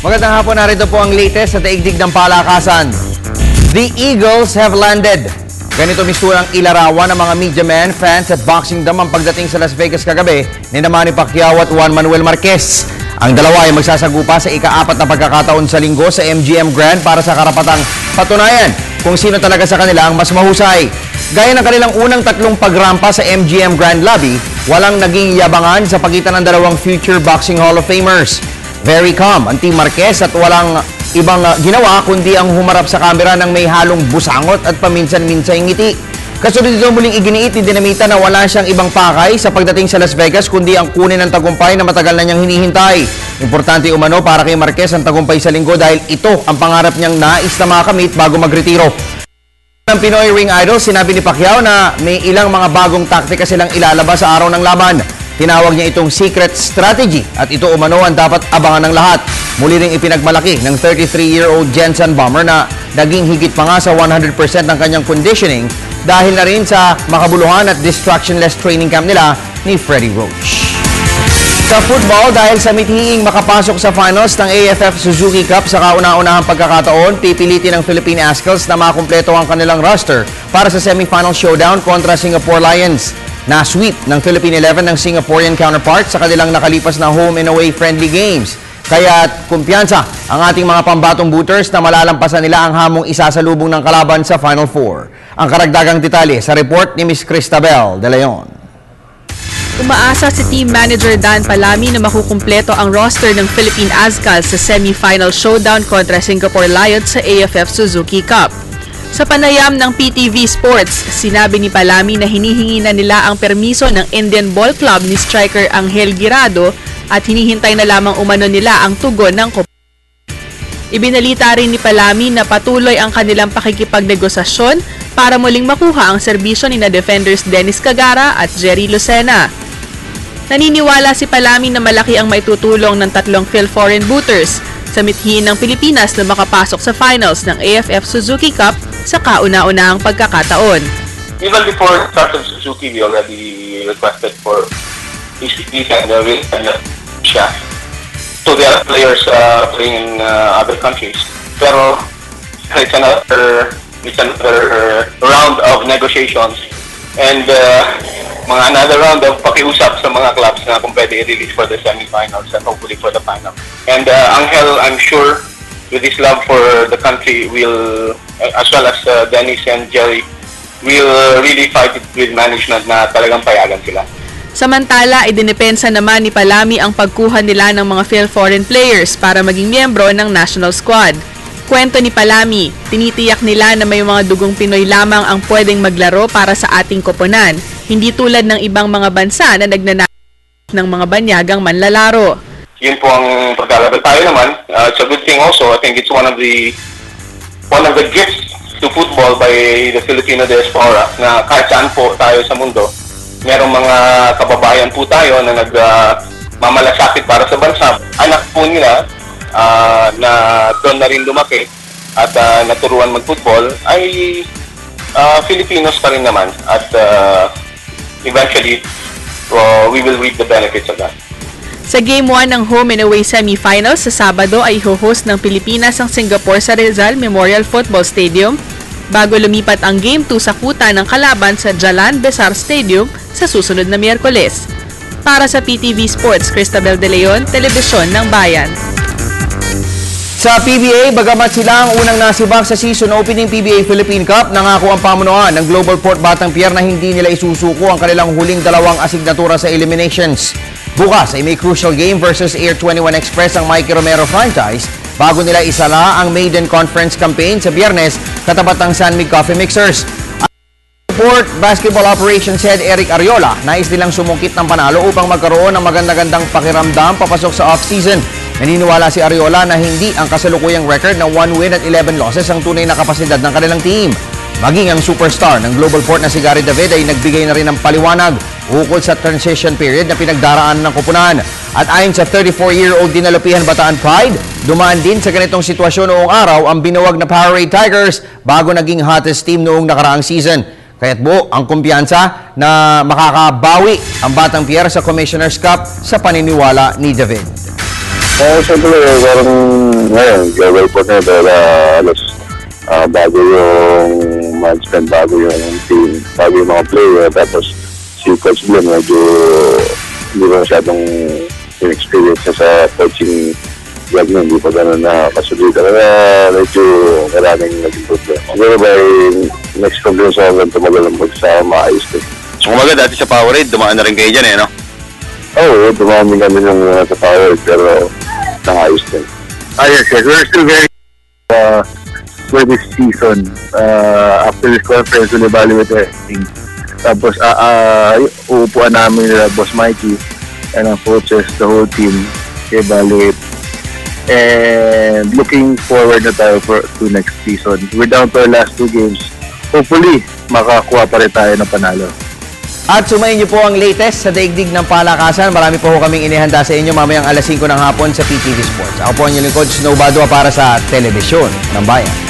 Magandang hapon, narito po ang latest sa daigdig ng palakasan. The Eagles have landed. Ganito mismo ang ilarawan ng mga media men, fans at boxing dam ang pagdating sa Las Vegas kagabi ni Manny Pacquiao at Juan Manuel Marquez. Ang dalawa ay magsasagupa sa ika-4 na pagkakataon sa linggo sa MGM Grand para sa karapatang patunayan kung sino talaga sa kanila ang mas mahusay. Gaya ng kanilang unang 3 pagrampa sa MGM Grand Lobby, walang naging yabangan sa pagitan ng dalawang future Boxing Hall of Famers. Very calm ang Team Marquez at walang ibang ginawa kundi ang humarap sa kamera ng may halong busangot at paminsan-minsang ngiti. Kasunod dito muling iginiit ni Dinamita na wala siyang ibang pakay sa pagdating sa Las Vegas kundi ang kunin ng tagumpay na matagal na niyang hinihintay. Importante umano para kay Marquez ang tagumpay sa linggo dahil ito ang pangarap niyang nais na makamit bago magretiro. Ng Pinoy Ring Idol, sinabi ni Pacquiao na may ilang mga bagong taktika silang ilalabas sa araw ng laban. Tinawag niya itong secret strategy at ito umano ang dapat abangan ng lahat. Muli ring ipinagmalaki ng 33-year-old Jensen Bomber na naging higit pa nga sa 100% ng kanyang conditioning dahil na rin sa makabuluhan at distractionless training camp nila ni Freddie Roach. Sa football, dahil sa mithiing makapasok sa finals ng AFF Suzuki Cup sa kauna-unahang pagkakataon, pipilitin ng Philippine Azkals na makumpleto ang kanilang roster para sa semifinal showdown kontra Singapore Lions. Na-sweep ng Philippine 11 ng Singaporean counterpart sa kanilang nakalipas na home and away friendly games. Kaya kumpiyansa ang ating mga pambatong booters na malalampasan nila ang hamong isasalubong ng kalaban sa Final Four. Ang karagdagang detalye sa report ni Ms. Cristabel De Leon. Umaasa si Team Manager Dan Palami na makukumpleto ang roster ng Philippine Azkals sa semi-final showdown kontra Singapore Lions sa AFF Suzuki Cup. Sa panayam ng PTV Sports, sinabi ni Palami na hinihingi na nila ang permiso ng Indian Ball Club ni striker Angel Guirado at hinihintay na lamang umano nila ang tugon ng Copa. Ibinalita rin ni Palami na patuloy ang kanilang pakikipagnegosasyon para muling makuha ang serbisyo ni na defenders Dennis Cagara at Jerry Lucena. Naniniwala si Palami na malaki ang maitutulong ng 3 Phil Foreign booters sa mithiin ng Pilipinas na makapasok sa finals ng AFF Suzuki Cup sa kauna-unahang pagkakataon. Even before start of Suzuki, we already requested for ECP and siya. So there are players playing in other countries. Pero it's another round of negotiations and another round of pakiusap sa mga clubs na kung pwede i-release for the semifinals and hopefully for the final. And Angel, I'm sure, with his love for the country, will, as well as Dennis and Jerry, will really fight it with management na talagang payagan sila. Samantala, idinipensa naman ni Palami ang pagkuha nila ng mga Phil Foreign players para maging miyembro ng national squad. Kwento ni Palami, tinitiyak nila na may mga dugong Pinoy lamang ang pwedeng maglaro para sa ating koponan, hindi tulad ng ibang mga bansa na nagnanais ng mga banyagang manlalaro. Yun po ang pagkalabal tayo naman. It's a good thing also. I think it's one of the gifts to football by the Filipino diaspora na kahit saan po tayo sa mundo, merong mga kababayan po tayo na nagmamalasakit para sa bansa. Anak po nila na doon na rin lumaki at naturuan mag-football ay Filipinos pa rin naman at eventually we will reap the benefits of that. Sa Game 1 ng home and away semi-finals sa Sabado ay ho-host ng Pilipinas ang Singapore sa Rizal Memorial Football Stadium bago lumipat ang Game 2 sa kuta ng kalaban sa Jalan Besar Stadium sa susunod na Miyerkules. Para sa PTV Sports, Cristabel De Leon, Telebisyon ng Bayan. Sa PBA, bagamat sila ang unang nasibak sa season opening PBA Philippine Cup, nangako ang pamunuan ng Global Port Batang Pier na hindi nila isusuko ang kanilang huling 2 asignatura sa eliminations. Bukas ay may crucial game versus Air 21 Express ang Mikey Romero franchise bago nila isala ang maiden conference campaign sa Biyernes katapat ng San Mig Coffee Mixers. Port Basketball Operations Head Eric Ariola, nais nilang sumungkit ng panalo upang magkaroon ng maganda-gandang pakiramdam papasok sa off-season. Naniniwala si Ariola na hindi ang kasalukuyang record na 1 win at 11 losses ang tunay na kapasidad ng kanilang team. Maging ang superstar ng Global Port na si Gary David ay nagbigay na rin ng paliwanag ukol sa transition period na pinagdaraan ng koponan. At ayon sa 34-year-old Dinalupihan Bataan Pride, dumaan din sa ganitong sitwasyon noong araw ang binuwag na Powerade Tigers bago naging hottest team noong nakaraang season. Kaya't buo ang kumpiyansa na makakabawi ang Batang Pier sa Commissioner's Cup sa paniniwala ni David. Siyempre, parang ngayon, gawal po na dahil alas bago yung management, bago yung team, bago yung mga player. Tapos si Coach Glenn, medyo hindi ba masyadong in-experience sa coaching job na, hindi pa gano'n na kasulita. Kaya medyo maraming naging problema. Siguro by next problem sa hanggang tumagal ang maayos din. So kumaga dati sa Powerade, dumaan na rin kayo dyan no? Oo, dumami kami yung sa power, pero nangayos din. Yes. We're still very for this season. After this conference, we'll evaluate everything. Tapos, uupuan namin nila Boss Mikey and ang coaches, the whole team, evaluate. And looking forward na tayo to next season. We're down to our last 2 games. Hopefully, makakuha pa rin tayo ng panalo. At sumayin niyo po ang latest sa daigdig ng palakasan. Marami po kaming inihanda sa inyo mamayang alas 5 ng hapon sa PTV Sports. Ako po ang inyong lingkod, Snow Badua para sa Telebisyon ng Bayan.